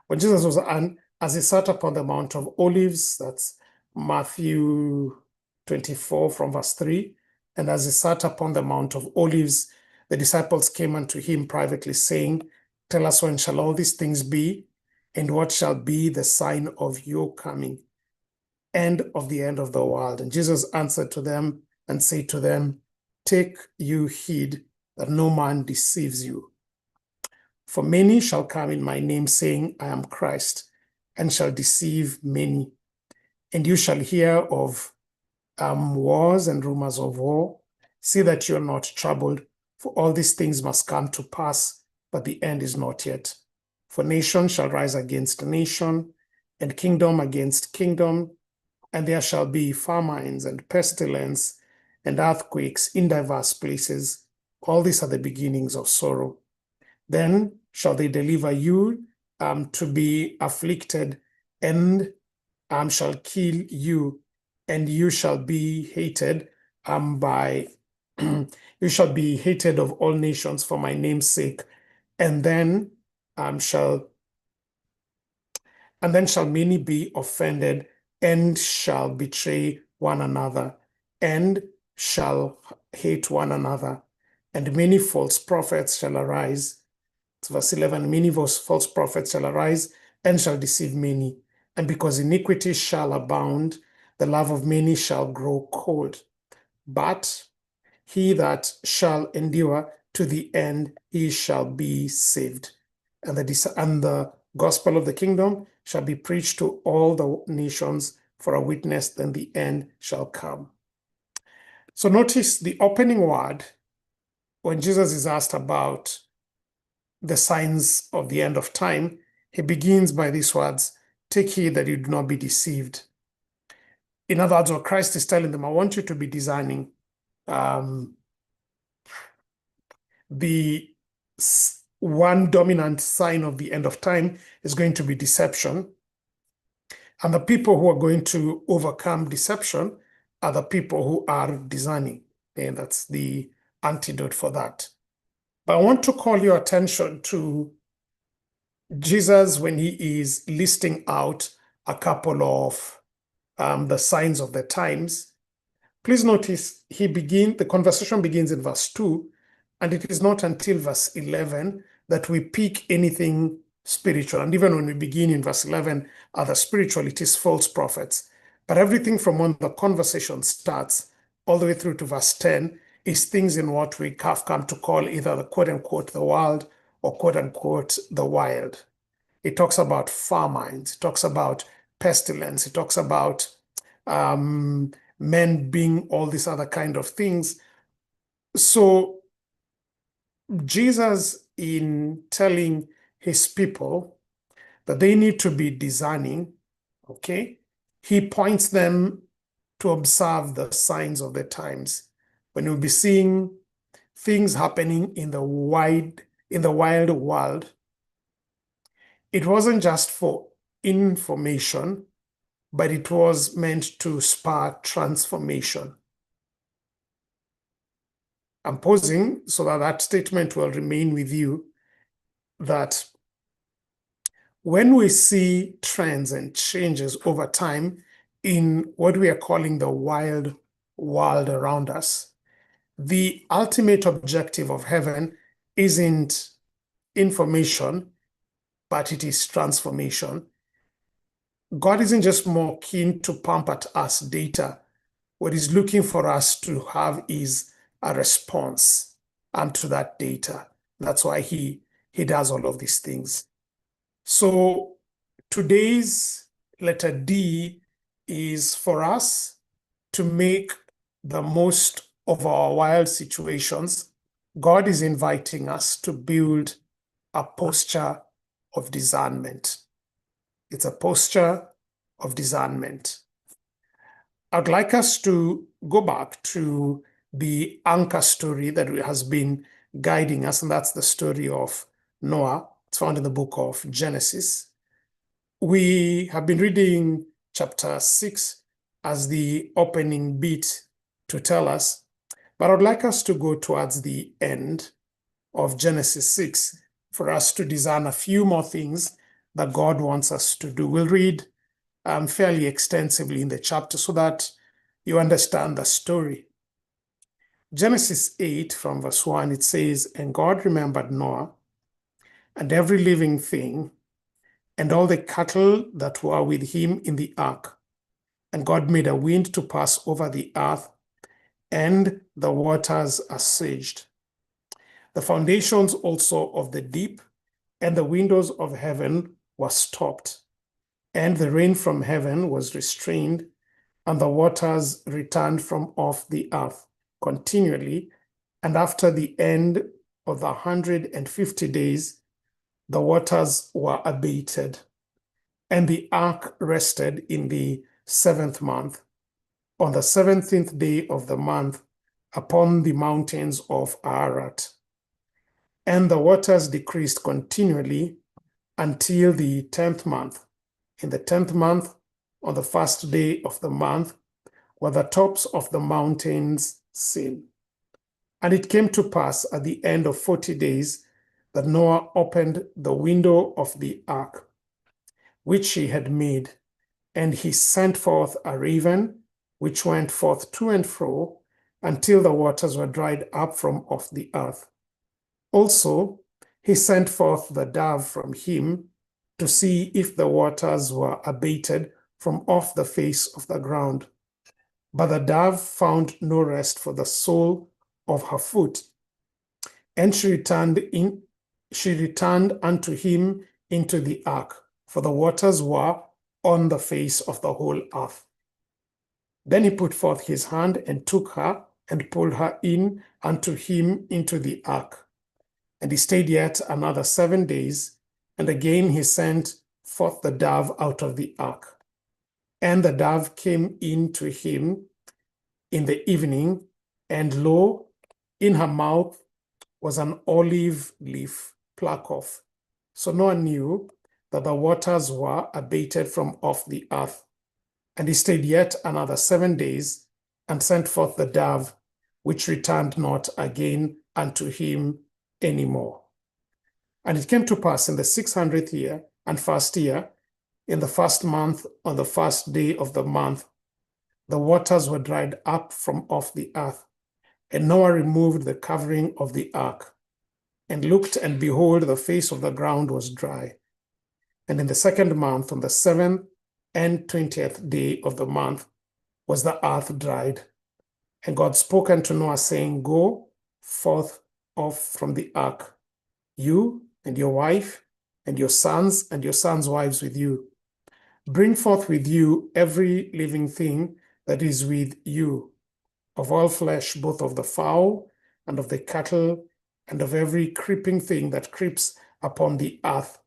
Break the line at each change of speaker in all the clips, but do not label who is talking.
When Jesus was, and as he sat upon the Mount of Olives, that's Matthew 24 from verse 3. And as he sat upon the Mount of Olives, the disciples came unto him privately, saying, Tell us, when shall all these things be? And what shall be the sign of your coming and of the end of the world? And Jesus answered to them and said to them, Take you heed that no man deceives you. For many shall come in my name, saying, I am Christ, and shall deceive many. And you shall hear of wars and rumors of war. See that you are not troubled, for all these things must come to pass, but the end is not yet. For nation shall rise against nation, and kingdom against kingdom, and there shall be famines and pestilence and earthquakes in diverse places. All these are the beginnings of sorrow. Then shall they deliver you to be afflicted, and shall kill you, and you shall be hated by you shall be hated of all nations for my name's sake. And then shall many be offended, and shall betray one another, and shall hate one another. And many false prophets shall arise. It's verse 11. Many false prophets shall arise and shall deceive many. And because iniquity shall abound, the love of many shall grow cold. But he that shall endure to the end, he shall be saved. And the gospel of the kingdom shall be preached to all the nations for a witness, then the end shall come. So notice the opening word when Jesus is asked about the signs of the end of time. He begins by these words, take heed that you do not be deceived. In other words, what Christ is telling them, I want you to be discerning. The one dominant sign of the end of time is going to be deception. And the people who are going to overcome deception are the people who are discerning. And that's the antidote for that. But I want to call your attention to Jesus when he is listing out a couple of the signs of the times. Please notice the conversation begins in verse 2, and it is not until verse 11 that we pick anything spiritual. And even when we begin in verse 11, the spiritual, it is false prophets. But everything from when the conversation starts all the way through to verse 10 is things in what we have come to call either the quote-unquote the world or quote-unquote the wild. It talks about famines, it talks about pestilence, it talks about men being all these other kind of things. So Jesus, in telling his people that they need to be discerning, okay, he points them to observe the signs of the times. When you'll be seeing things happening in the wild world, it wasn't just for information, but it was meant to spur transformation. I'm pausing so that that statement will remain with you, that when we see trends and changes over time in what we are calling the wild world around us, the ultimate objective of heaven isn't information, but it is transformation. God isn't just more keen to pump at us data. What he's looking for us to have is a response to that data. That's why he does all of these things. So today's letter D is for us to make the most of our wild situations. God is inviting us to build a posture of discernment. It's a posture of discernment. I'd like us to go back to the anchor story that has been guiding us, and that's the story of Noah. It's found in the book of Genesis. We have been reading chapter 6 as the opening bit to tell us, but I'd like us to go towards the end of Genesis 6 for us to discern a few more things that God wants us to do. We'll read fairly extensively in the chapter so that you understand the story. Genesis 8 from verse 1, it says, "And God remembered Noah and every living thing and all the cattle that were with him in the ark. And God made a wind to pass over the earth, and the waters assuaged. The foundations also of the deep and the windows of heaven were stopped, and the rain from heaven was restrained, and the waters returned from off the earth continually. And after the end of the 150 days, the waters were abated. And the ark rested in the 7th month, on the 17th day of the month, upon the mountains of Ararat. And the waters decreased continually until the 10th month. In the 10th month, on the first day of the month, were the tops of the mountains seen. And it came to pass at the end of 40 days that Noah opened the window of the ark, which he had made, and he sent forth a raven, which went forth to and fro until the waters were dried up from off the earth. Also, he sent forth the dove from him to see if the waters were abated from off the face of the ground. But the dove found no rest for the sole of her foot, and she returned unto him into the ark, for the waters were on the face of the whole earth. Then he put forth his hand and took her and pulled her in unto him into the ark. And he stayed yet another 7 days, and again he sent forth the dove out of the ark. And the dove came in to him in the evening, and lo, in her mouth was an olive leaf plucked off. So Noah knew that the waters were abated from off the earth. And he stayed yet another 7 days, and sent forth the dove, which returned not again unto him any more. And it came to pass in the 600th year and first year, in the first month, on the first day of the month, the waters were dried up from off the earth. And Noah removed the covering of the ark, and looked, and behold, the face of the ground was dry. And in the 2nd month, on the 7th and 20th day of the month, was the earth dried. And God spoke unto Noah, saying, Go forth off from the ark, you and your wife, and your sons wives with you. Bring forth with you every living thing that is with you, of all flesh, both of the fowl and of the cattle, and of every creeping thing that creeps upon the earth,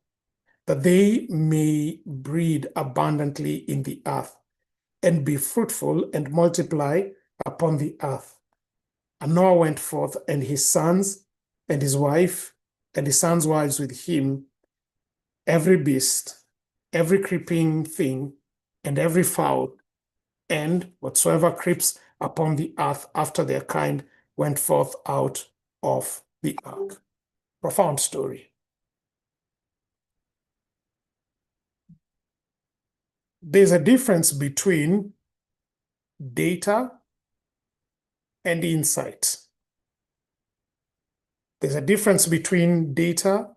that they may breed abundantly in the earth, and be fruitful and multiply upon the earth. And Noah went forth, and his sons, and his wife, and his sons' wives with him, every beast, every creeping thing, and every fowl, and whatsoever creeps upon the earth after their kind, went forth out of the ark. Profound story. There's a difference between data and insight. There's a difference between data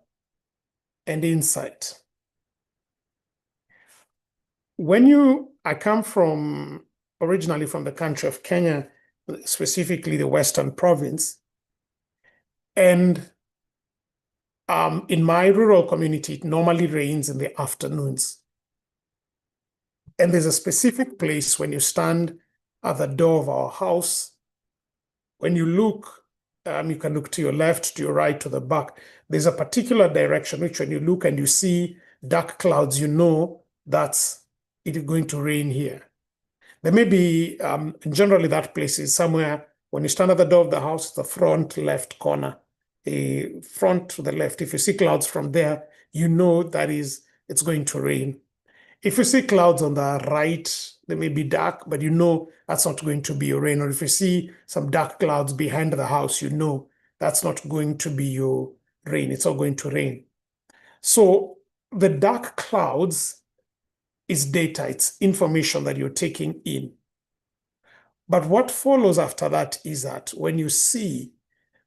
and insight. I come originally from the country of Kenya, specifically the Western Province, and in my rural community, it normally rains in the afternoons. And there's a specific place when you stand at the door of our house. When you look, you can look to your left, to your right, to the back. There's a particular direction which when you look and you see dark clouds, you know it is going to rain here. There may be, generally that place is somewhere, when you stand at the door of the house, the front left corner, the front to the left. If you see clouds from there, you know it's going to rain. If you see clouds on the right, they may be dark, but you know that's not going to be your rain. Or if you see some dark clouds behind the house, you know that's not going to be your rain. It's not going to rain. So the dark clouds is data, it's information that you're taking in. But what follows after that is that when you see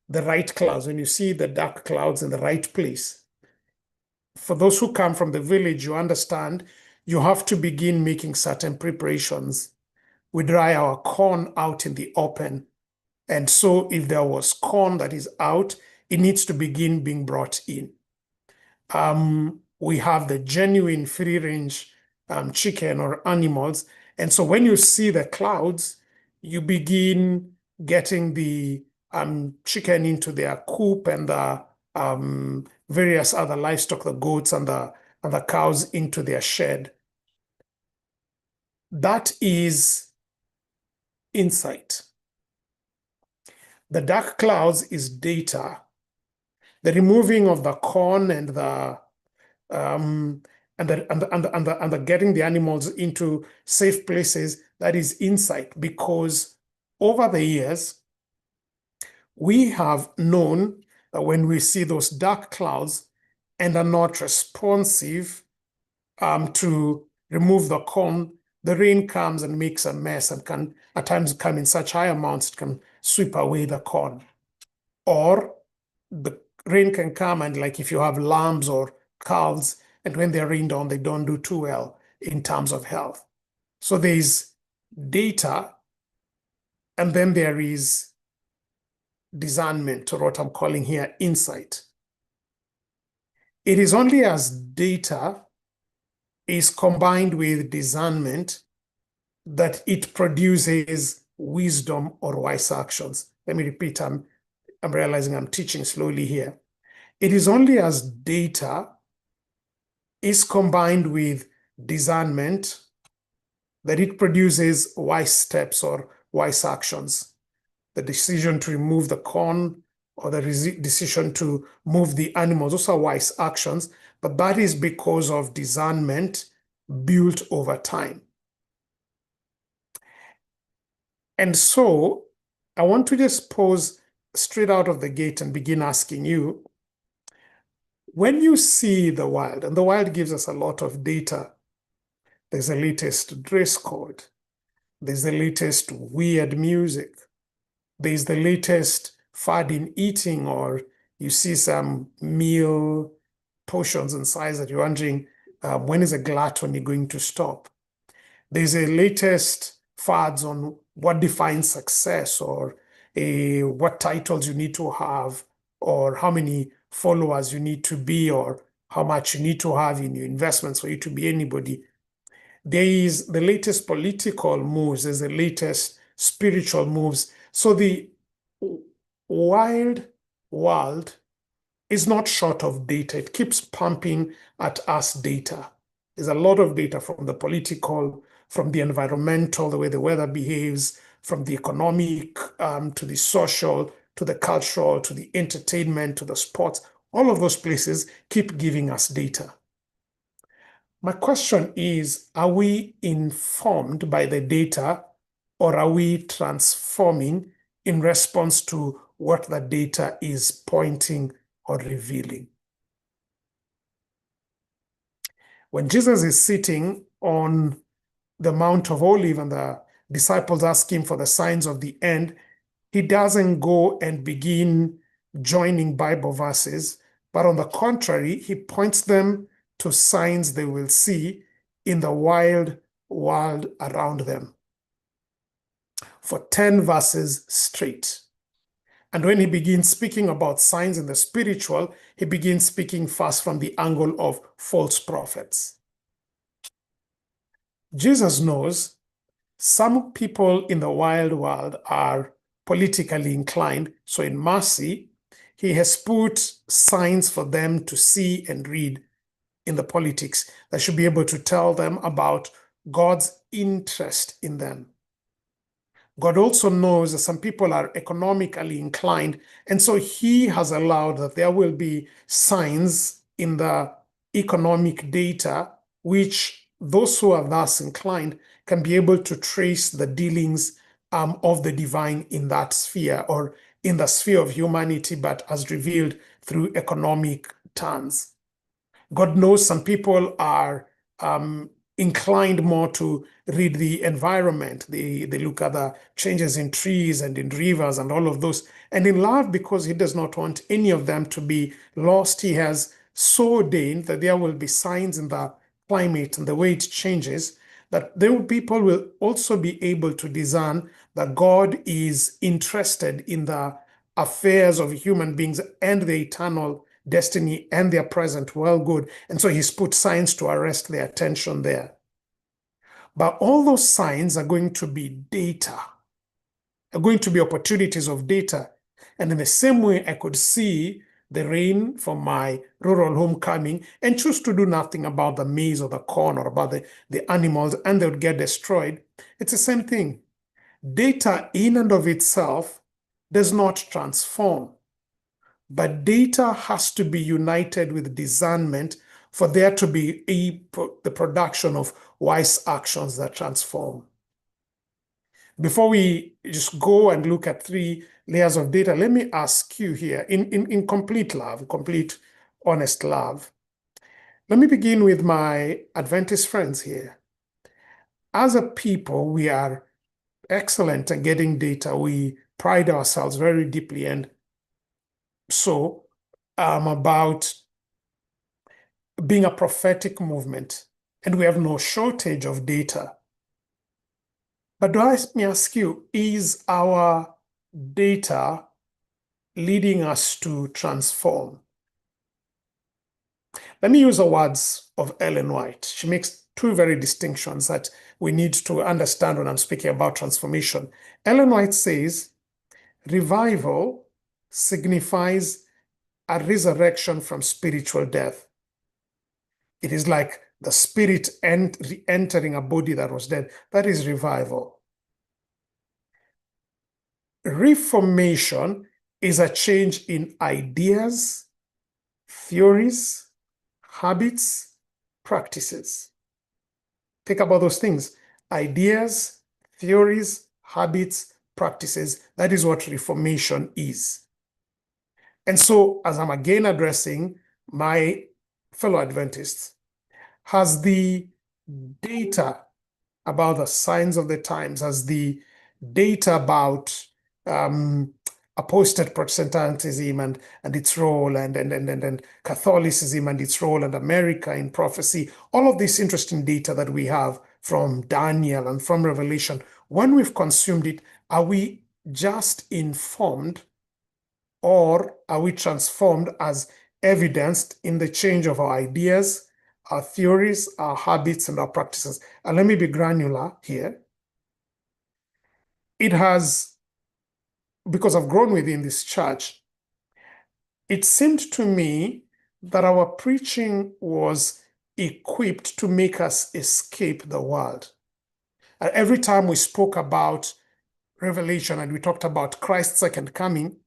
the right clouds, when you see the dark clouds in the right place, for those who come from the village, you understand you have to begin making certain preparations. We dry our corn out in the open. And so if there was corn that is out, it needs to begin being brought in. We have the genuine free-range chicken or animals. And so when you see the clouds, you begin getting the chicken into their coop and the various other livestock, the goats and the cows into their shed. That is insight. The dark clouds is data. The removing of the corn and the getting the animals into safe places, that is insight, because over the years we have known that when we see those dark clouds and are not responsive to remove the corn, the rain comes and makes a mess and can at times come in such high amounts it can sweep away the corn. Or the rain can come and, like, if you have lambs or calves, and when they're rained on, they don't do too well in terms of health. So there's data, and then there is discernment, or what I'm calling here insight. It is only as data is combined with discernment that it produces wisdom or wise actions. Let me repeat, I'm realizing I'm teaching slowly here. It is only as data is combined with discernment that it produces wise steps or wise actions. The decision to remove the corn or the decision to move the animals, those are wise actions, but that is because of discernment built over time. And so I want to just pause straight out of the gate and begin asking you, when you see the wild, and the wild gives us a lot of data, there's the latest dress code, there's the latest weird music, there's the latest fad in eating, or you see some meal portions and size that you're wondering, when is a gluttony going to stop? There's a latest fads on what defines success, or what titles you need to have, or how many followers you need to be, or how much you need to have in your investments for you to be anybody. There is the latest political moves, there's the latest spiritual moves. So the wild world is not short of data. It keeps pumping at us data. There's a lot of data from the political, from the environmental, the way the weather behaves, from the economic, to the social, to the cultural, to the entertainment, to the sports. All of those places keep giving us data. My question is, are we informed by the data, or are we transforming in response to what the data is pointing or revealing? When Jesus is sitting on the Mount of Olives and the disciples ask him for the signs of the end, he doesn't go and begin joining Bible verses, but on the contrary, he points them to signs they will see in the wild world around them for 10 verses straight. And when he begins speaking about signs in the spiritual, he begins speaking first from the angle of false prophets. Jesus knows some people in the wild world are politically inclined, so in mercy, he has put signs for them to see and read in the politics that should be able to tell them about God's interest in them. God also knows that some people are economically inclined, and so he has allowed that there will be signs in the economic data which those who are thus inclined can be able to trace the dealings of the divine in that sphere, or in the sphere of humanity, but as revealed through economic terms. God knows some people are inclined more to read the environment. They look at the changes in trees and in rivers and all of those. And in love, because he does not want any of them to be lost, he has so ordained that there will be signs in the climate and the way it changes, that people will also be able to discern that God is interested in the affairs of human beings and the eternal destiny and their present well good. And so he's put signs to arrest their attention there. But all those signs are going to be data, are going to be opportunities of data. And in the same way, I could see the rain from my rural home coming and choose to do nothing about the maize or the corn or about the animals, and they would get destroyed. It's the same thing. Data in and of itself does not transform, but data has to be united with discernment for there to be the production of wise actions that transform. Before we just go and look at 3 layers of data, let me ask you here, in complete love, complete honest love, let me begin with my Adventist friends here. As a people, we are excellent at getting data. We pride ourselves very deeply, and so about being a prophetic movement, and we have no shortage of data. But let me ask you, is our data leading us to transform? Let me use the words of Ellen White. She makes 2 very distinctions that we need to understand when I'm speaking about transformation. Ellen White says, revival signifies a resurrection from spiritual death. It is like the spirit re-entering a body that was dead. That is revival. Reformation is a change in ideas, theories, habits, practices. Think about those things. Ideas, theories, habits, practices. That is what reformation is. And so, as I'm again addressing my fellow Adventists, has the data about the signs of the times, has the data about apostate Protestantism and its role, and Catholicism and its role, and America in prophecy, all of this interesting data that we have from Daniel and from Revelation, when we've consumed it, are we just informed, or are we transformed as evidenced in the change of our ideas, our theories, our habits, and our practices? And let me be granular here. It has, because I've grown within this church, it seemed to me that our preaching was equipped to make us escape the world. And every time we spoke about Revelation and we talked about Christ's second coming,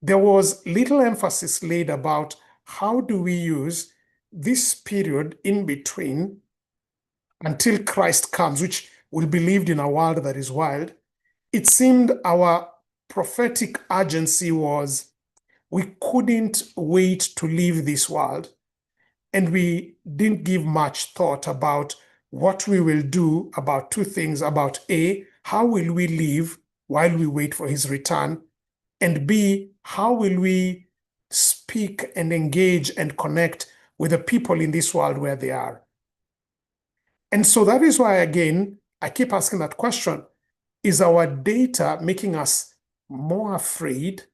there was little emphasis laid about how do we use this period in between until Christ comes, which will be lived in a world that is wild. It seemed our prophetic urgency was we couldn't wait to leave this world, and we didn't give much thought about what we will do about 2 things, about A, how will we live while we wait for his return, and B, how will we speak and engage and connect with the people in this world where they are. And so that is why, again, I keep asking that question. Is our data making us more afraid,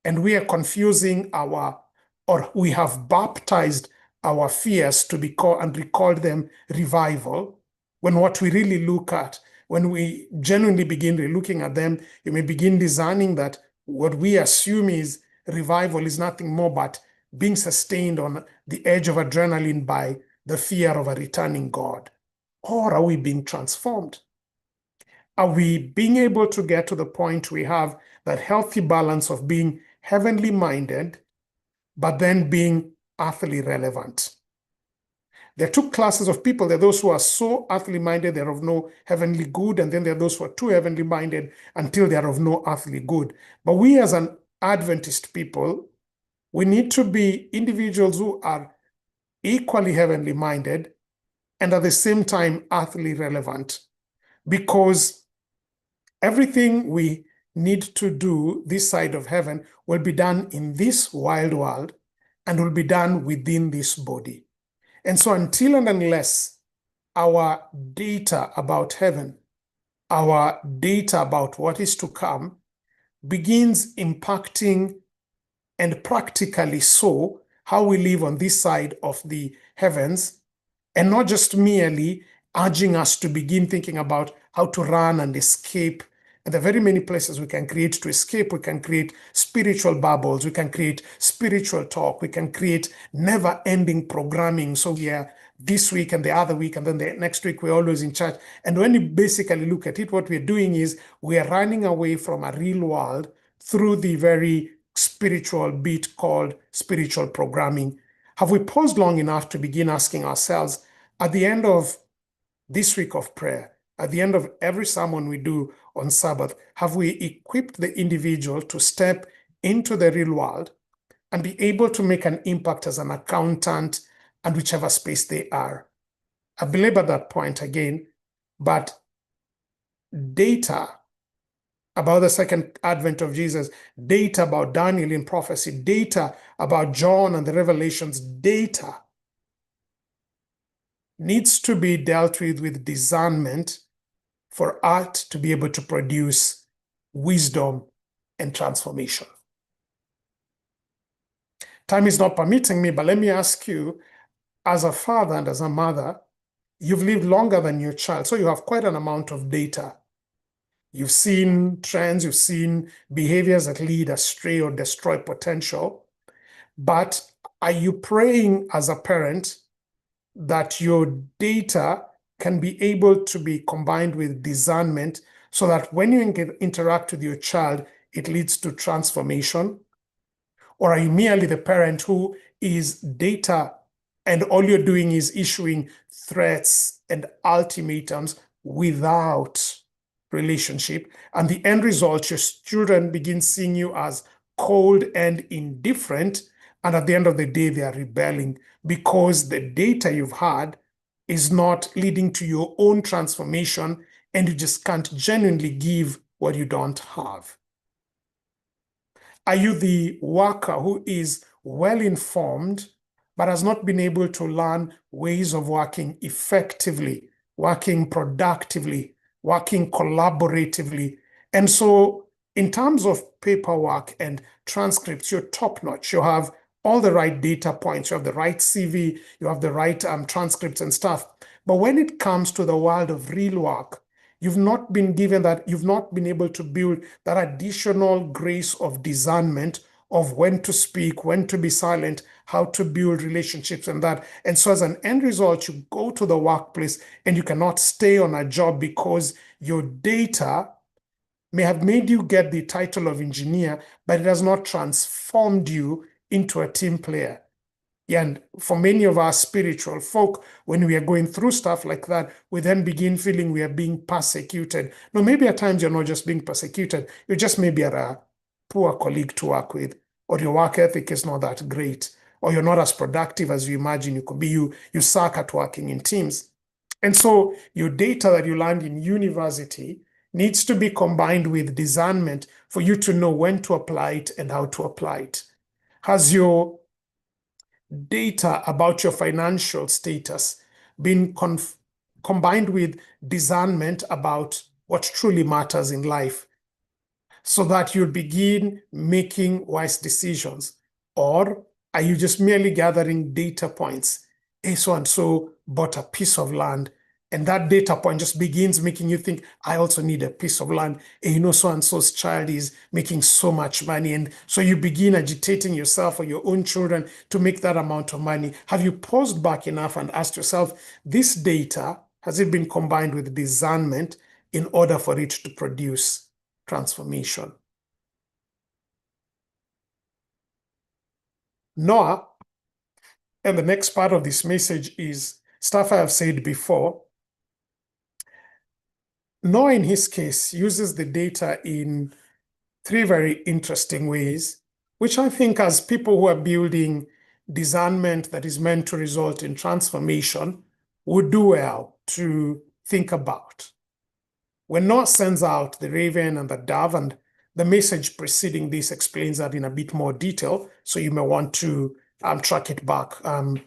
and we are confusing or we have baptized our fears to be called and recalled them revival, when what we really look at, when we genuinely begin looking at them, you may begin discerning that what we assume is revival is nothing more but being sustained on the edge of adrenaline by the fear of a returning God. Or are we being transformed? Are we being able to get to the point we have that healthy balance of being heavenly minded, but then being earthly relevant? There are 2 classes of people. There are those who are so earthly minded they're of no heavenly good, and then there are those who are too heavenly minded until they are of no earthly good. But we as an Adventist people, we need to be individuals who are equally heavenly minded, and at the same time earthly relevant, because everything we need to do this side of heaven will be done in this wild world and will be done within this body. And so until and unless our data about heaven, our data about what is to come begins impacting, and practically so, how we live on this side of the heavens, and not just merely urging us to begin thinking about how to run and escape. And there are very many places we can create to escape. We can create spiritual bubbles. We can create spiritual talk. We can create never-ending programming. So we are this week and the other week, and then the next week we're always in church. And when you basically look at it, what we're doing is we are running away from a real world through the very spiritual bit called spiritual programming. Have we paused long enough to begin asking ourselves, at the end of this week of prayer, at the end of every sermon we do on Sabbath, have we equipped the individual to step into the real world and be able to make an impact as an accountant and whichever space they are? I belabor that point again, but data about the second advent of Jesus, data about Daniel in prophecy, data about John and the Revelations, data needs to be dealt with discernment for art to be able to produce wisdom and transformation. Time is not permitting me, but let me ask you, as a father and as a mother, you've lived longer than your child, so you have quite an amount of data. You've seen trends, you've seen behaviors that lead astray or destroy potential. But are you praying as a parent that your data can be able to be combined with discernment so that when you interact with your child, it leads to transformation? Or are you merely the parent who is data and all you're doing is issuing threats and ultimatums without relationship? And the end result, your children begin seeing you as cold and indifferent. And at the end of the day, they are rebelling because the data you've had is not leading to your own transformation, and you just can't genuinely give what you don't have. Are you the worker who is well informed but has not been able to learn ways of working effectively, working productively, working collaboratively? And so in terms of paperwork and transcripts, you're top notch. You have all the right data points. You have the right CV. You have the right transcripts and stuff. But when it comes to the world of real work, you've not been given that, you've not been able to build that additional grace of discernment of when to speak, when to be silent, how to build relationships and that. And so as an end result, you go to the workplace and you cannot stay on a job because your data may have made you get the title of engineer, but it has not transformed you into a team player. And for many of our spiritual folk, when we are going through stuff like that, we then begin feeling we are being persecuted. No, maybe at times you're not just being persecuted. You just maybe are a poor colleague to work with, or your work ethic is not that great, or you're not as productive as you imagine you could be. You suck at working in teams. And so your data that you learned in university needs to be combined with discernment for you to know when to apply it and how to apply it. Has your data about your financial status been combined with discernment about what truly matters in life so that you'll begin making wise decisions? Or are you just merely gathering data points? Hey, so and so bought a piece of land, and that data point just begins making you think, I also need a piece of land. And you know, so and so's child is making so much money. And so you begin agitating yourself or your own children to make that amount of money. Have you paused back enough and asked yourself, this data, has it been combined with discernment in order for it to produce transformation? Noah, and the next part of this message is stuff I have said before. Noah, in his case, uses the data in three very interesting ways, which I think as people who are building discernment that is meant to result in transformation would do well to think about. When Noah sends out the raven and the dove, and the message preceding this explains that in a bit more detail, so you may want to track it back on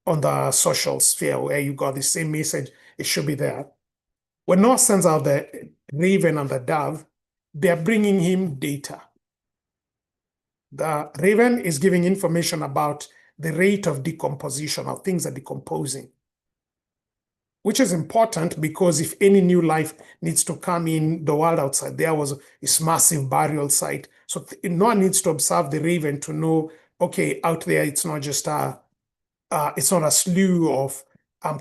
the social sphere where you got the same message, it should be there. When Noah sends out the raven and the dove, they're bringing him data. The raven is giving information about the rate of decomposition, how things are decomposing, which is important because if any new life needs to come in the world outside, there was this massive burial site. So Noah needs to observe the raven to know, okay, out there, it's not just it's not a slew of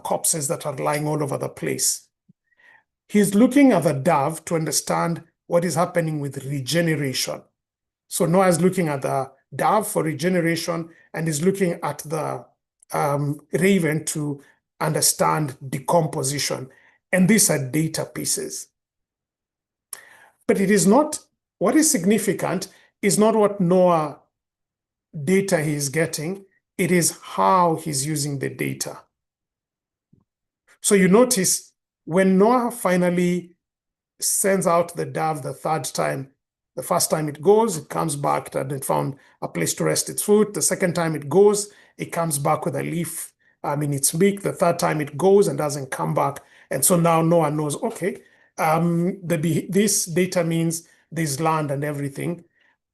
corpses that are lying all over the place. He's looking at the dove to understand what is happening with regeneration. So Noah is looking at the dove for regeneration and is looking at the raven to understand decomposition. And these are data pieces. But it is not, what is significant is not what Noah data he is getting, it is how he's using the data. So you notice when Noah finally sends out the dove the third time, the first time it goes, it comes back and it found a place to rest its foot. The second time it goes, it comes back with a leaf in its beak. The third time it goes and doesn't come back. And so now Noah knows, okay, this data means this land and everything.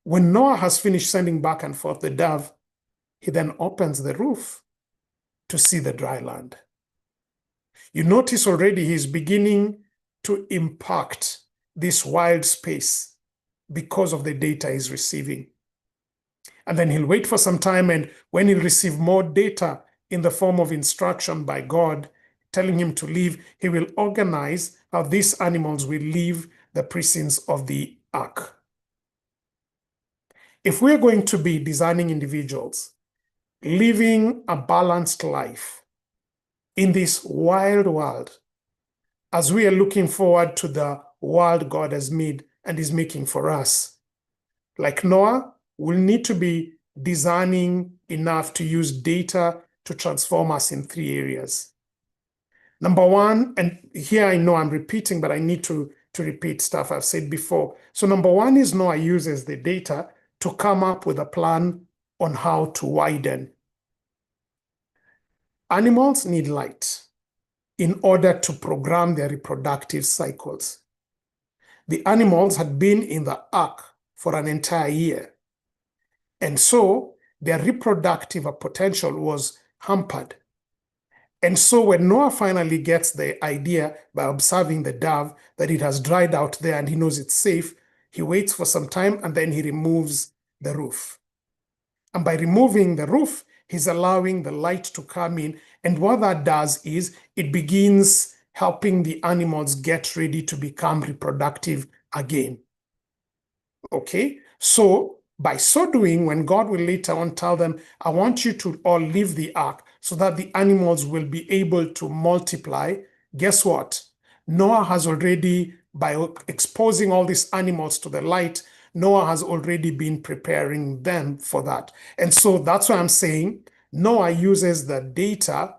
When Noah has finished sending back and forth the dove, he then opens the roof to see the dry land. You notice already he's beginning to impact this wild space because of the data he's receiving. And then he'll wait for some time, and when he'll receive more data in the form of instruction by God, telling him to leave, he will organize how these animals will leave the precincts of the ark. If we're going to be designing individuals, living a balanced life in this wild world, as we are looking forward to the world God has made and is making for us, like Noah, we'll need to be designing enough to use data to transform us in 3 areas. Number one, and here I know I'm repeating, but I need to repeat stuff I've said before. So number one is Noah uses the data to come up with a plan on how to widen. Animals need light in order to program their reproductive cycles. The animals had been in the ark for an entire year, and so their reproductive potential was hampered. And so when Noah finally gets the idea by observing the dove that it has dried out there and he knows it's safe, he waits for some time and then he removes the roof. And by removing the roof, he's allowing the light to come in. And what that does is it begins helping the animals get ready to become reproductive again. Okay? So by so doing, when God will later on tell them, I want you to all leave the ark so that the animals will be able to multiply, guess what? Noah has already, by exposing all these animals to the light, Noah has already been preparing them for that. And so that's why I'm saying Noah uses the data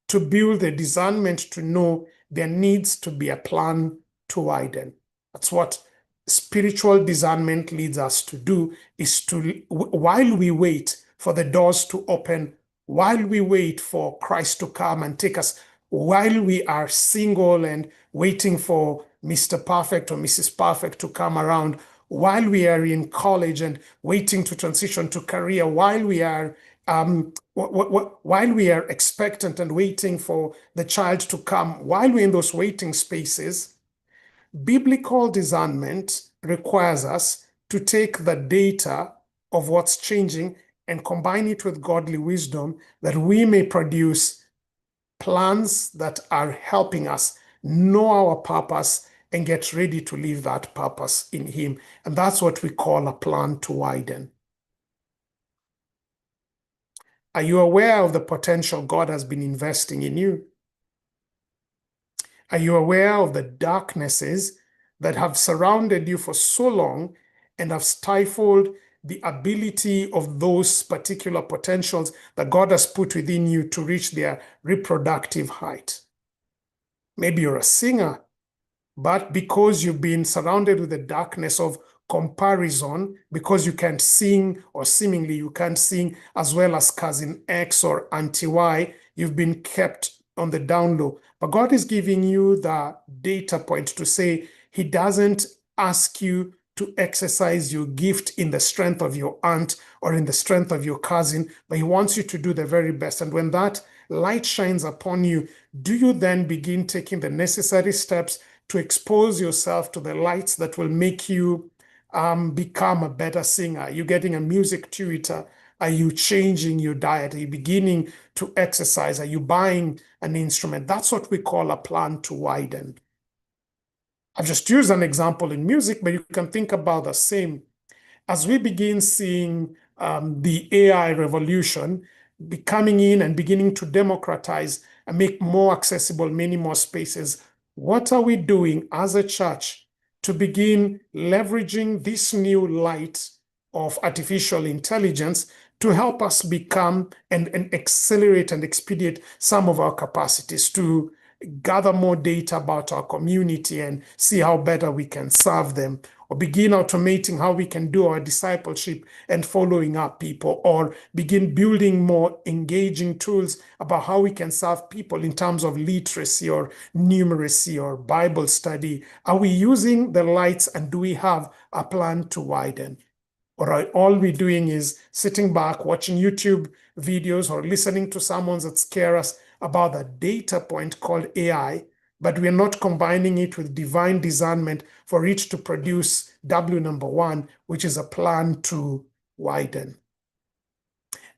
to build the discernment to know there needs to be a plan to widen. That's what spiritual discernment leads us to do, is to, while we wait for the doors to open, while we wait for Christ to come and take us, while we are single and waiting for Mr. Perfect or Mrs. Perfect to come around, while we are in college and waiting to transition to career, while we are expectant and waiting for the child to come, while we're in those waiting spaces, biblical discernment requires us to take the data of what's changing and combine it with godly wisdom that we may produce plans that are helping us know our purpose and get ready to live that purpose in Him. And that's what we call a plan to widen. Are you aware of the potential God has been investing in you? Are you aware of the darknesses that have surrounded you for so long and have stifled the ability of those particular potentials that God has put within you to reach their reproductive height. Maybe you're a singer, but because you've been surrounded with the darkness of comparison, because you can't sing, or seemingly you can't sing as well as cousin X or Auntie Y, you've been kept on the down low. But God is giving you the data point to say He doesn't ask you to exercise your gift in the strength of your aunt or in the strength of your cousin, but He wants you to do the very best. And when that light shines upon you, do you then begin taking the necessary steps to expose yourself to the lights that will make you become a better singer? Are you getting a music tutor? Are you changing your diet? Are you beginning to exercise? Are you buying an instrument? That's what we call a plan to widen. I've just used an example in music, but you can think about the same. As we begin seeing the AI revolution coming in and beginning to democratize and make more accessible many more spaces, what are we doing as a church to begin leveraging this new light of artificial intelligence to help us become and accelerate and expedite some of our capacities to gather more data about our community and see how better we can serve them, or begin automating how we can do our discipleship and following up people, or begin building more engaging tools about how we can serve people in terms of literacy or numeracy or Bible study? Are we using the lights, and do we have a plan to widen? Or are all we're doing is sitting back, watching YouTube videos or listening to sermons that scare us about the data point called AI, but we're not combining it with divine discernment for it to produce W number one, which is a plan to widen?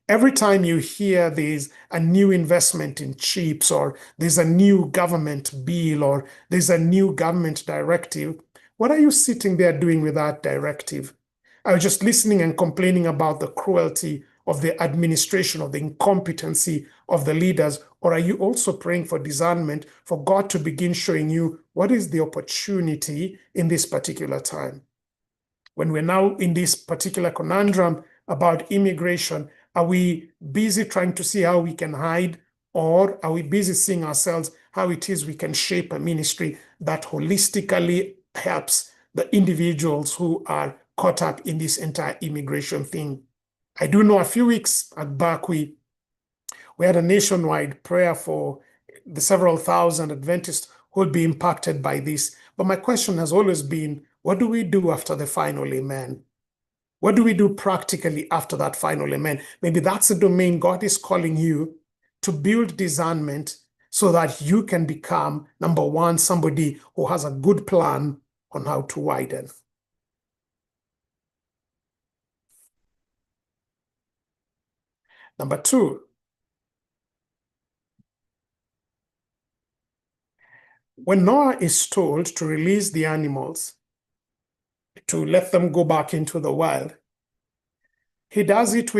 Every time you hear there's a new investment in chips, or there's a new government bill, or there's a new government directive, what are you sitting there doing with that directive? Are you just listening and complaining about the cruelty of the administration, of the incompetency of the leaders? Or are you also praying for discernment, for God to begin showing you what is the opportunity in this particular time? When we're now in this particular conundrum about immigration, are we busy trying to see how we can hide, or are we busy seeing ourselves how it is we can shape a ministry that holistically helps the individuals who are caught up in this entire immigration thing? I do know a few weeks back, we had a nationwide prayer for the several thousand Adventists who would be impacted by this. But my question has always been, what do we do after the final amen? What do we do practically after that final amen? Maybe that's a domain God is calling you to build discernment so that you can become, number one, somebody who has a good plan on how to widen. Number two, when Noah is told to release the animals, to let them go back into the wild, he does it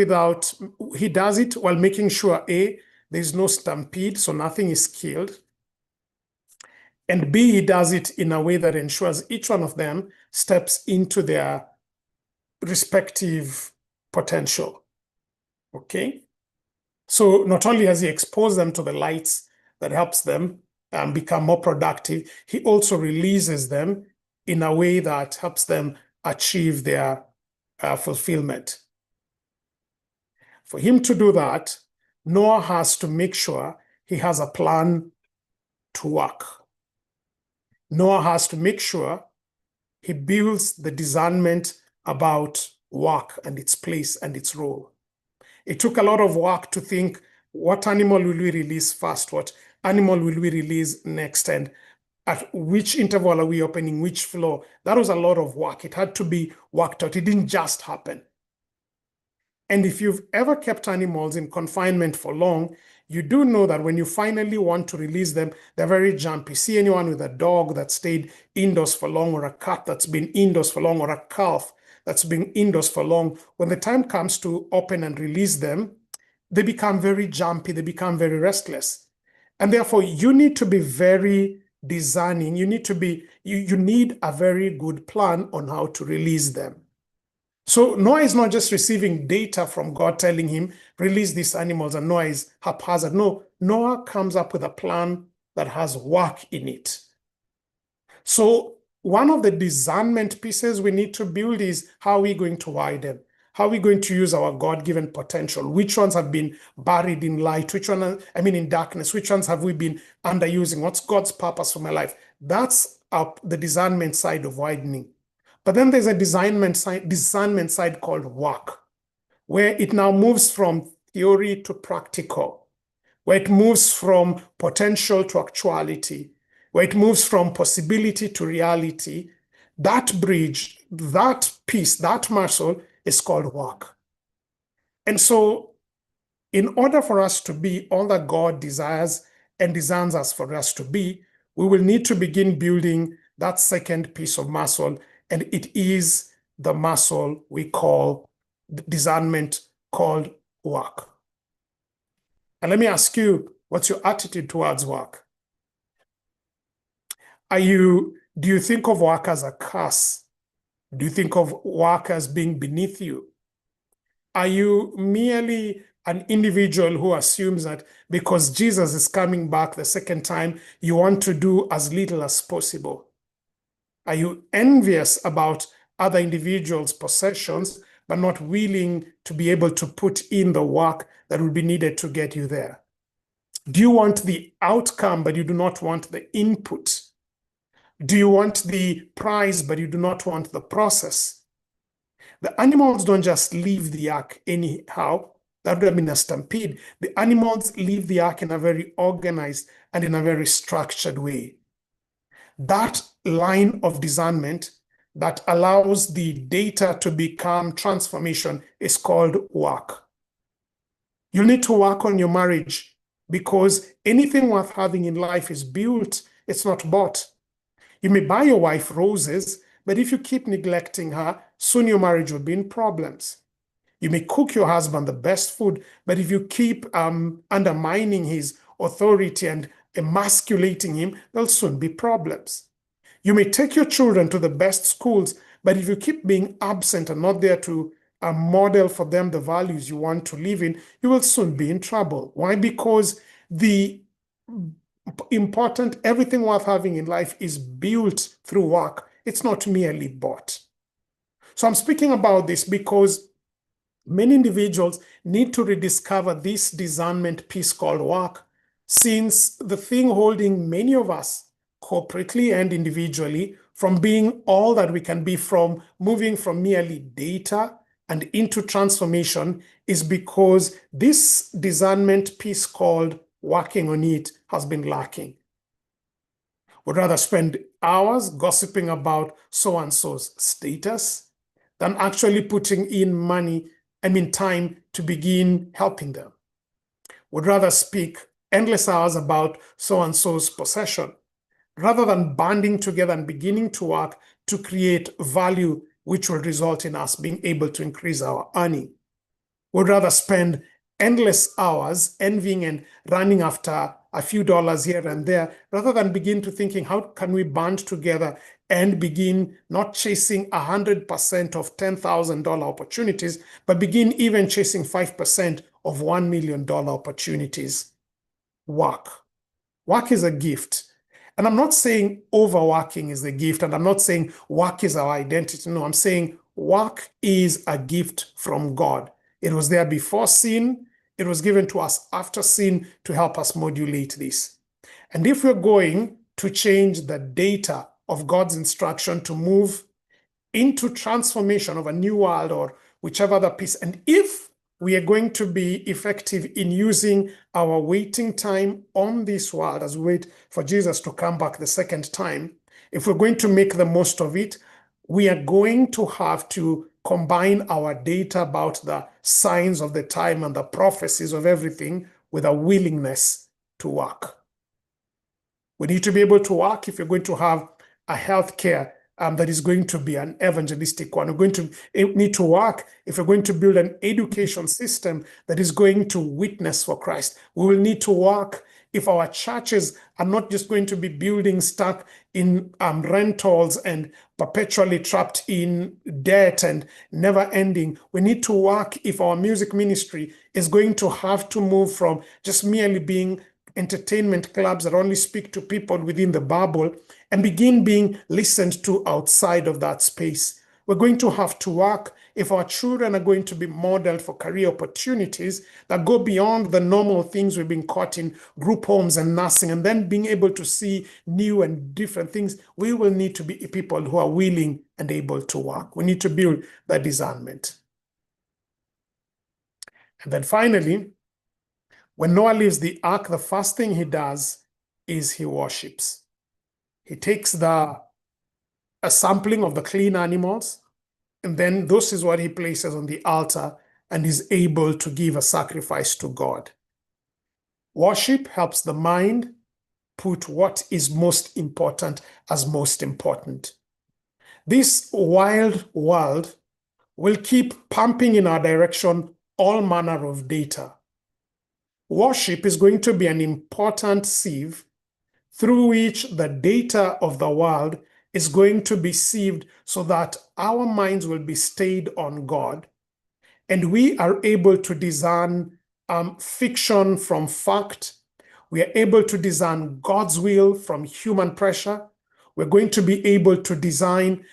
while making sure, A, there's no stampede, so nothing is killed, and B, he does it in a way that ensures each one of them steps into their respective potential. Okay? So not only has he exposed them to the lights that helps them become more productive, he also releases them in a way that helps them achieve their fulfillment. For him to do that, Noah has to make sure he has a plan to work. Noah has to make sure he builds the discernment about work and its place and its role. It took a lot of work to think, what animal will we release first? What animal will we release next? And at which interval are we opening which floor? That was a lot of work. It had to be worked out. It didn't just happen. And if you've ever kept animals in confinement for long, you do know that when you finally want to release them, they're very jumpy. See anyone with a dog that stayed indoors for long, or a cat that's been indoors for long, or a calf that's been indoors for long, when the time comes to open and release them, they become very jumpy, they become very restless. And therefore, you need to be very discerning. You need a very good plan on how to release them. So Noah is not just receiving data from God telling him, release these animals, and Noah is haphazard. No, Noah comes up with a plan that has work in it. So one of the discernment pieces we need to build is how are we going to widen? How are we going to use our God-given potential? Which ones have been buried in light? Which one, in darkness? Which ones have we been underusing? What's God's purpose for my life? That's the discernment side of widening. But then there's a discernment side called work, where it now moves from theory to practical, where it moves from potential to actuality, where it moves from possibility to reality. That bridge, that piece, that muscle is called work. And so, in order for us to be all that God desires and designs us for us to be, we will need to begin building that second piece of muscle, and it is the muscle we call discernment, called work. And let me ask you, what's your attitude towards work? Do you think of work as a curse? Do you think of work as being beneath you? Are you merely an individual who assumes that because Jesus is coming back the second time, you want to do as little as possible? Are you envious about other individuals' possessions, but not willing to be able to put in the work that will be needed to get you there? Do you want the outcome, but you do not want the input? Do you want the prize, but you do not want the process? The animals don't just leave the ark anyhow. That would have been a stampede. The animals leave the ark in a very organized and in a very structured way. That line of discernment that allows the data to become transformation is called work. You need to work on your marriage, because anything worth having in life is built, it's not bought. You may buy your wife roses, but if you keep neglecting her, soon your marriage will be in problems. You may cook your husband the best food, but if you keep undermining his authority and emasculating him, there'll soon be problems. You may take your children to the best schools, but if you keep being absent and not there to model for them the values you want to live in, you will soon be in trouble. Why? Because the everything worth having in life is built through work. It's not merely bought. So I'm speaking about this because many individuals need to rediscover this discernment piece called work, since the thing holding many of us corporately and individually from being all that we can be, from moving from merely data and into transformation, is because this discernment piece called working on it has been lacking. We'd rather spend hours gossiping about so-and-so's status than actually putting in time to begin helping them. Would rather speak endless hours about so-and-so's possession rather than banding together and beginning to work to create value, which will result in us being able to increase our earning. Would rather spend endless hours envying and running after a few dollars here and there, rather than begin to thinking, how can we band together and begin not chasing 100% of $10,000 opportunities, but begin even chasing 5% of $1 million opportunities? Work. Work is a gift. And I'm not saying overworking is a gift, and I'm not saying work is our identity. No, I'm saying work is a gift from God. It was there before sin. It was given to us after sin to help us modulate this. And if we're going to change the data of God's instruction to move into transformation of a new world or whichever other piece, and if we are going to be effective in using our waiting time on this world as we wait for Jesus to come back the second time, if we're going to make the most of it, we are going to have to combine our data about the signs of the time and the prophecies of everything with a willingness to work. We need to be able to work if you're going to have a healthcare that is going to be an evangelistic one. We're going to need to work if we're going to build an education system that is going to witness for Christ. We will need to work if our churches are not just going to be building stuck in rentals and perpetually trapped in debt and never ending. We need to work if our music ministry is going to have to move from just merely being entertainment clubs that only speak to people within the bubble and begin being listened to outside of that space. We're going to have to work if our children are going to be modeled for career opportunities that go beyond the normal things we've been caught in group homes and nursing, and then being able to see new and different things. We will need to be people who are willing and able to work. We need to build that discernment. And then finally, when Noah leaves the ark, the first thing he does is he worships. He takes a sampling of the clean animals, and then this is what he places on the altar and is able to give a sacrifice to God. Worship helps the mind put what is most important as most important. This wild world will keep pumping in our direction all manner of data. Worship is going to be an important sieve through which the data of the world is going to be sieved so that our minds will be stayed on God, and we are able to discern fiction from fact. We are able to discern God's will from human pressure. We're going to be able to discern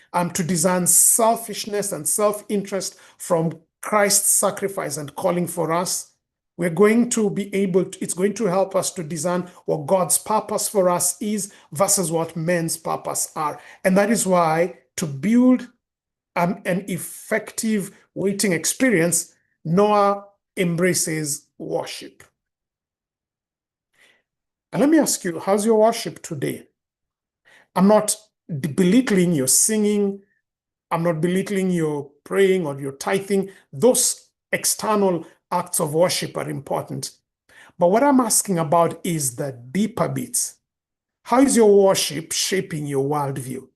selfishness and self-interest from Christ's sacrifice and calling for us. We're going to be able to, it's going to help us to discern what God's purpose for us is versus what men's purpose are. And that is why, to build an effective waiting experience, Noah embraces worship. And let me ask you, how's your worship today? I'm not belittling your singing. I'm not belittling your praying or your tithing. Those external acts of worship are important. But what I'm asking about is the deeper bits. How is your worship shaping your worldview?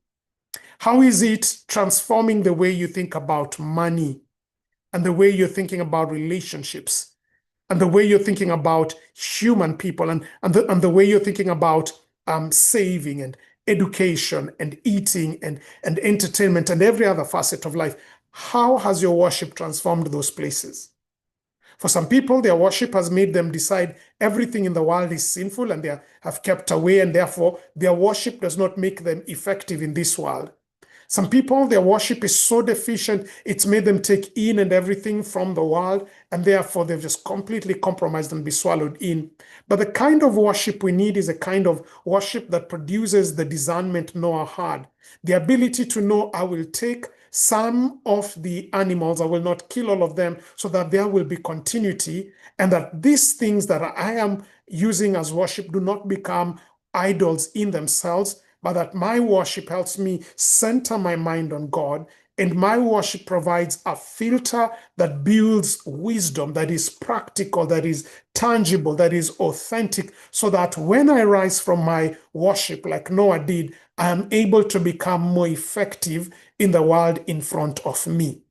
How is it transforming the way you think about money and the way you're thinking about relationships and the way you're thinking about human people and the way you're thinking about saving and education and eating and entertainment and every other facet of life? How has your worship transformed those places? For some people, their worship has made them decide everything in the world is sinful and they have kept away, and therefore their worship does not make them effective in this world. Some people, their worship is so deficient, it's made them take in and everything from the world, and therefore they've just completely compromised and be swallowed in. But the kind of worship we need is a kind of worship that produces the discernment Noah had. The ability to know, I will take some of the animals, I will not kill all of them, so that there will be continuity, and that these things that I am using as worship do not become idols in themselves, but that my worship helps me center my mind on God, and my worship provides a filter that builds wisdom, that is practical, that is tangible, that is authentic, so that when I rise from my worship, like Noah did, I am able to become more effective in the world in front of me.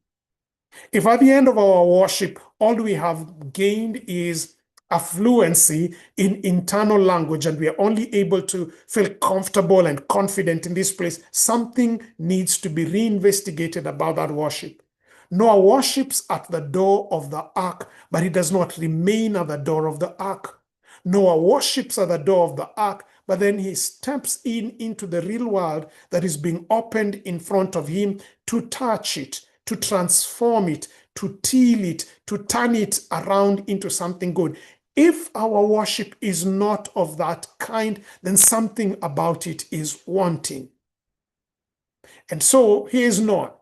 If at the end of our worship, all we have gained is a fluency in internal language, and we are only able to feel comfortable and confident in this place, something needs to be reinvestigated about that worship. Noah worships at the door of the ark, but he does not remain at the door of the ark. Noah worships at the door of the ark, but then he steps into the real world that is being opened in front of him to touch it, to transform it, to till it, to turn it around into something good. If our worship is not of that kind, then something about it is wanting. And so here is Noah,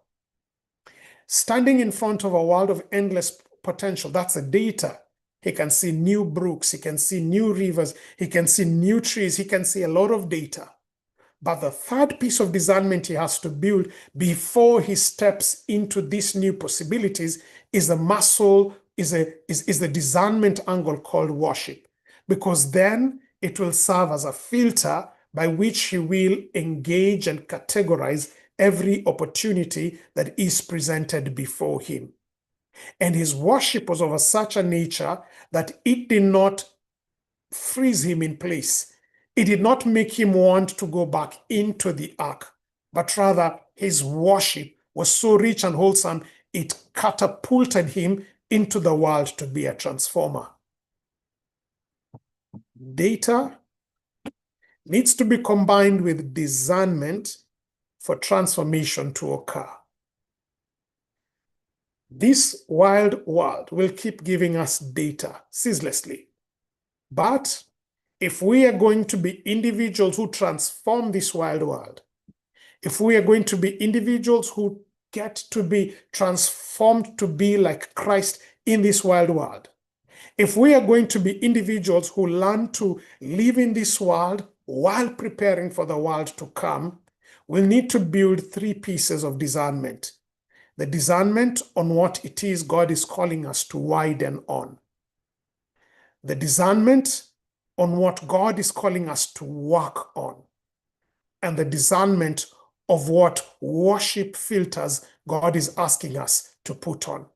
standing in front of a world of endless potential. That's the data. He can see new brooks, he can see new rivers, he can see new trees, he can see a lot of data. But the third piece of discernment he has to build before he steps into these new possibilities is the muscle, is the discernment angle called worship. Because then it will serve as a filter by which he will engage and categorize every opportunity that is presented before him. And his worship was of such a nature that it did not freeze him in place. It did not make him want to go back into the ark, but rather his worship was so rich and wholesome, it catapulted him into the world to be a transformer. Data needs to be combined with discernment for transformation to occur. This wild world will keep giving us data ceaselessly. But if we are going to be individuals who transform this wild world, if we are going to be individuals who get to be transformed to be like Christ in this wild world, if we are going to be individuals who learn to live in this world while preparing for the world to come, we'll need to build three pieces of discernment. The discernment on what it is God is calling us to widen on. The discernment on what God is calling us to work on. And the discernment of what worship filters God is asking us to put on.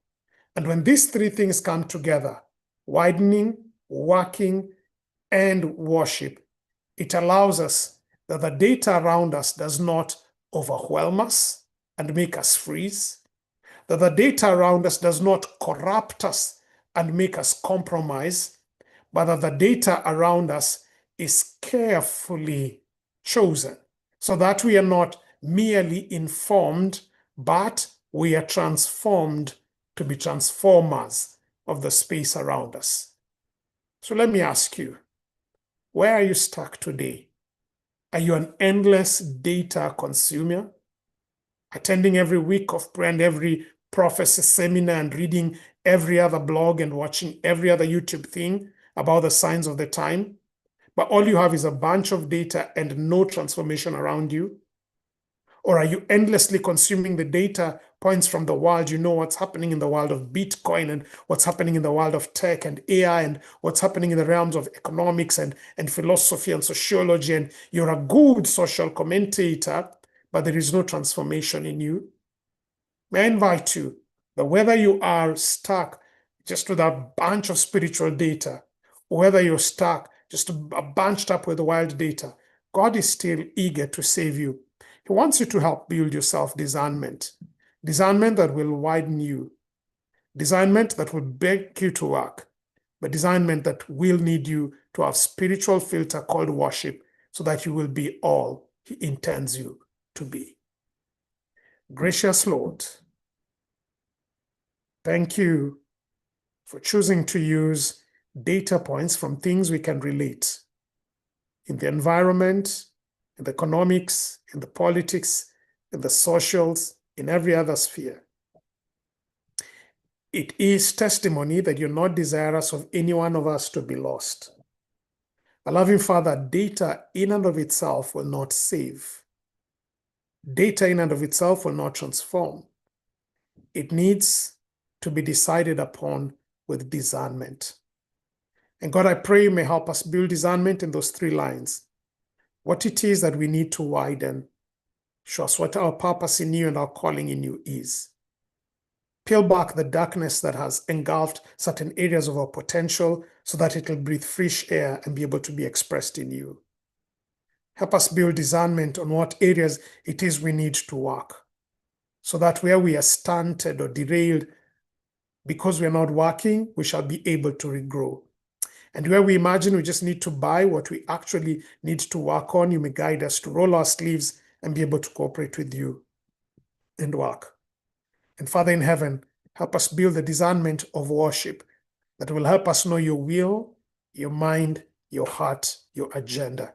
And when these three things come together, widening, working, and worship, it allows us that the data around us does not overwhelm us and make us freeze, that the data around us does not corrupt us and make us compromise, but that the data around us is carefully chosen so that we are not merely informed, but we are transformed to be transformers of the space around us. So let me ask you, where are you stuck today? Are you an endless data consumer? Attending every week of prayer and every prophecy seminar and reading every other blog and watching every other YouTube thing about the signs of the time, but all you have is a bunch of data and no transformation around you? Or are you endlessly consuming the data points from the world? You know what's happening in the world of Bitcoin and what's happening in the world of tech and AI and what's happening in the realms of economics and philosophy and sociology, and you're a good social commentator, but there is no transformation in you. May I invite you that whether you are stuck just with a bunch of spiritual data, or whether you're stuck just bunched up with wild data, God is still eager to save you. He wants you to help build your self-discernment. Discernment that will widen you. Discernment that will beg you to work. But discernment that will need you to have spiritual filter called worship so that you will be all He intends you to be. Gracious Lord, thank you for choosing to use data points from things we can relate in the environment, in the economics, in the politics, in the socials, in every other sphere. It is testimony that you're not desirous of any one of us to be lost. A loving Father, data in and of itself will not save. Data in and of itself will not transform. It needs to be decided upon with discernment. And God, I pray you may help us build discernment in those three lines. What it is that we need to widen. Show us what our purpose in you and our calling in you is. Peel back the darkness that has engulfed certain areas of our potential so that it will breathe fresh air and be able to be expressed in you. Help us build discernment on what areas it is we need to work, so that where we are stunted or derailed because we are not working, we shall be able to regrow. And where we imagine we just need to buy what we actually need to work on, you may guide us to roll our sleeves and be able to cooperate with you and work. And Father in heaven, help us build the discernment of worship that will help us know your will, your mind, your heart, your agenda.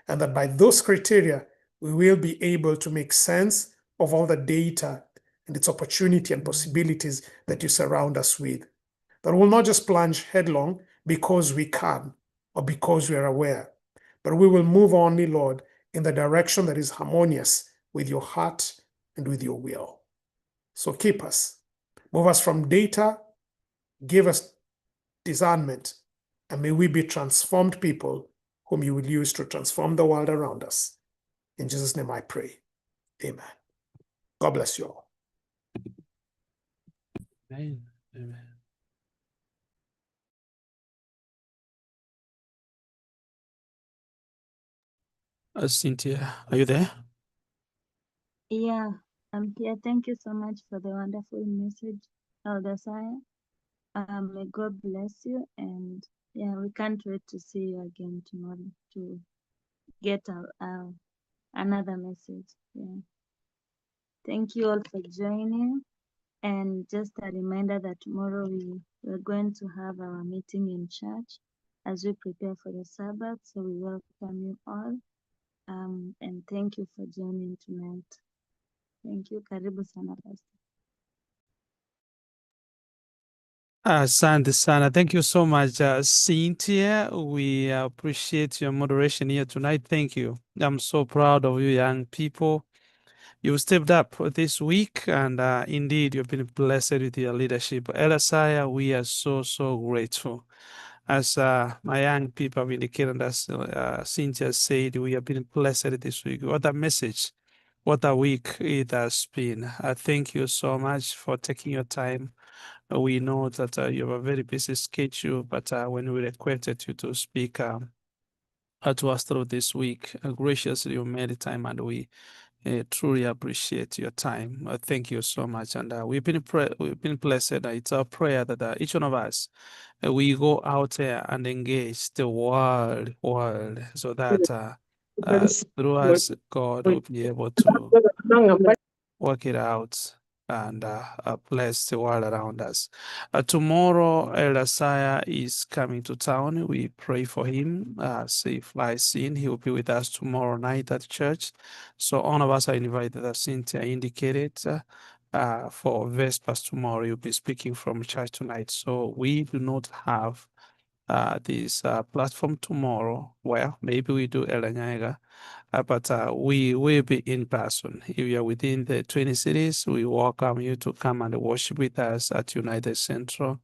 And that by those criteria, we will be able to make sense of all the data and its opportunity and possibilities that you surround us with. That we'll not just plunge headlong because we can or because we are aware, but we will move only, Lord, in the direction that is harmonious with your heart and with your will. So keep us, move us from data, give us discernment, and may we be transformed people whom you will use to transform the world around us. In Jesus' name I pray. Amen. God bless you all.
Amen. Amen. Cynthia, are you there?
Yeah, I'm here. Thank you so much for the wonderful message, Elder Saya. May God bless you. And yeah, we can't wait to see you again tomorrow to get another message. Yeah. Thank you all for joining. And just a reminder that tomorrow we're going to have our meeting in church as we prepare for the Sabbath. So we welcome you all. And thank you for joining tonight. Thank you. Karibu sana, Pastor.
Asante sana. Thank you so much, Cynthia. We appreciate your moderation here tonight. Thank you. I'm so proud of you, young people. You stepped up this week, and indeed, you've been blessed with your leadership. Elisaya, we are so grateful. As my young people have indicated, as Cynthia said, we have been blessed this week. What a message. What a week it has been. Thank you so much for taking your time. We know that you have a very busy schedule, but when we requested you to speak to us through this week, graciously you made the time, and we truly appreciate your time. Thank you so much, and we've been blessed. It's our prayer that each one of us we go out there and engage the world, so that through us, God will be able to work it out and bless the world around us. Tomorrow, Elder is coming to town. We pray for him. He flies in. He will be with us tomorrow night at church. So all of us are invited, as Cynthia indicated. For Vespers tomorrow, you'll be speaking from church tonight. So we do not have this platform tomorrow. Well, maybe we do Elder Nyaga, but we will be in person. If you are within the Twin Cities, we welcome you to come and worship with us at United Central.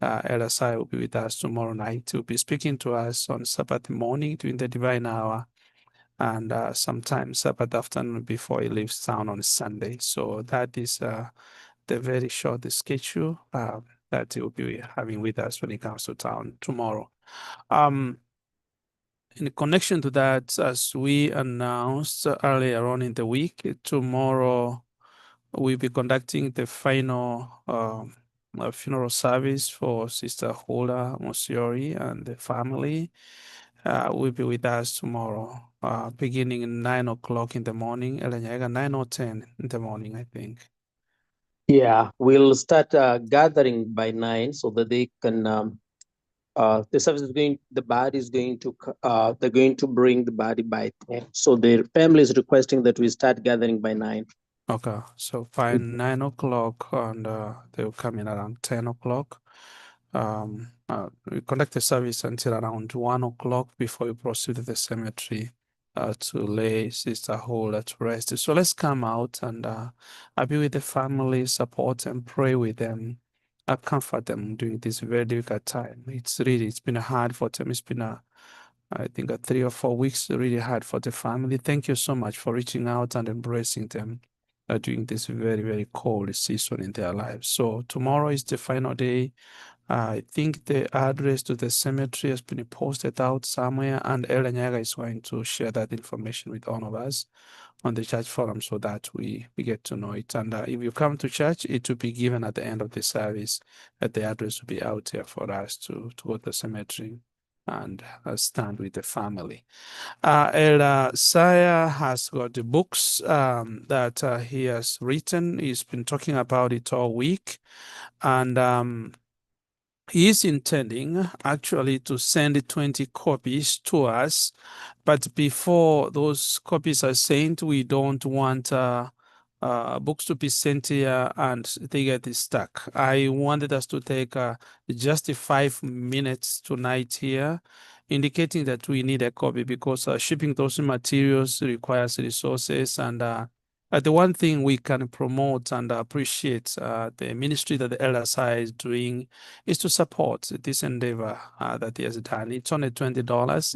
LSI will be with us tomorrow night. He'll be speaking to us on Sabbath morning during the divine hour, and sometimes Sabbath afternoon before he leaves town on Sunday. So that is the very short schedule that he will be having with us when he comes to town tomorrow. In connection to that, as we announced earlier on in the week, tomorrow we'll be conducting the final funeral service for Sister Hola Mosiori and the family. Will be with us tomorrow, beginning at 9 o'clock in the morning. 9 or 10 in the morning, I think.
Yeah, we'll start gathering by 9 so that they can. The service is going. The body is going to. They're going to bring the body by 10. So their family is requesting that we start gathering by 9.
Okay, so by 9 o'clock, and they'll come in around 10 o'clock. We conduct the service until around 1 o'clock before we proceed to the cemetery to lay Sister Hola to rest. So let's come out and be with the family, support and pray with them, comfort them during this very difficult time. It's been hard for them. It's been I think 3 or 4 weeks, really hard for the family. Thank you so much for reaching out and embracing them during this very cold season in their lives. So tomorrow is the final day. I think the address to the cemetery has been posted out somewhere, and Elder Nyaga is going to share that information with all of us on the church forum so that we get to know it. And if you come to church, it will be given at the end of the service. The address will be out there for us to go to the cemetery and stand with the family. Elder Saya has got the books that he has written. He's been talking about it all week. And he is intending actually to send 20 copies to us. But before those copies are sent, we don't want books to be sent here and they get stuck. I wanted us to take just 5 minutes tonight here, indicating that we need a copy because shipping those materials requires resources. And the one thing we can promote and appreciate the ministry that the LSI is doing is to support this endeavor that he has done. It's only $20.